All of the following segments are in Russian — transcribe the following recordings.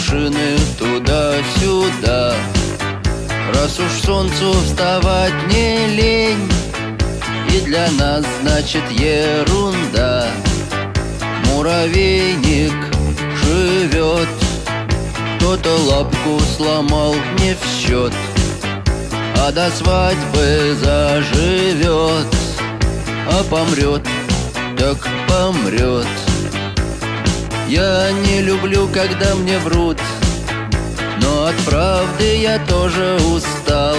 машины туда-сюда. Раз уж солнцу вставать не лень, и для нас значит ерунда. Муравейник живет, кто-то лапку сломал не в счет, а до свадьбы заживет, а помрет, так помрет. Я не люблю, когда мне врут, но от правды я тоже устал.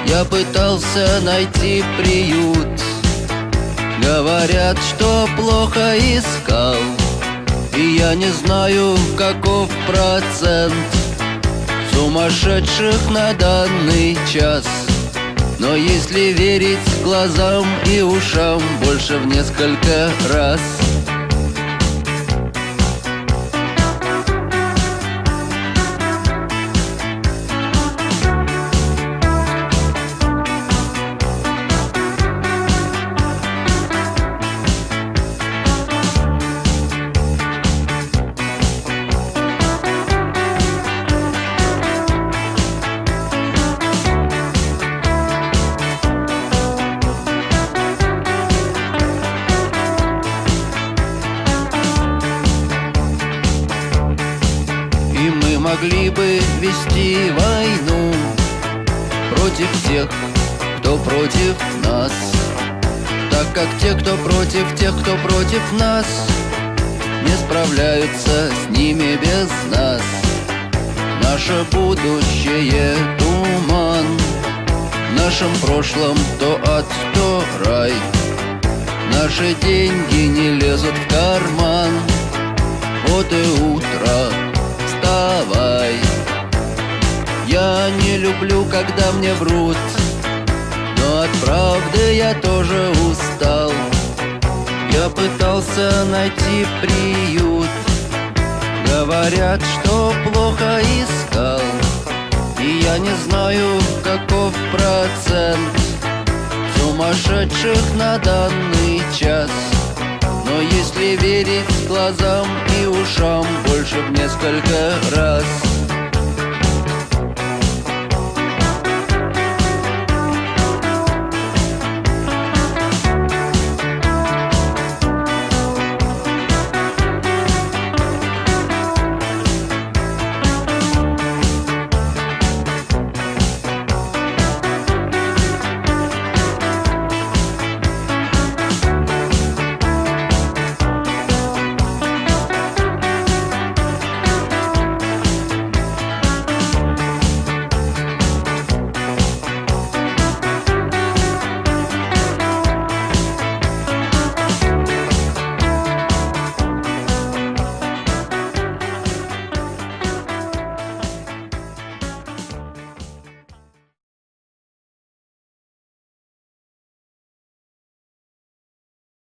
Я пытался найти приют, говорят, что плохо искал. И я не знаю, каков процент сумасшедших на данный час. Но если верить глазам и ушам, больше в несколько раз. И мы могли бы вести войну против тех, кто против нас, так как те, кто против тех, кто против нас, не справляются с ними без нас. Наше будущее — туман, в нашем прошлом то ад, то рай. Наши деньги не лезут в карман, вот и утро, вставай. Я не люблю, когда мне врут, но от правды я тоже устал. Я пытался найти приют, говорят, что плохо искал. И я не знаю, каков процент сумасшедших на данный час. Но если верить глазам и ушам, больше в несколько раз.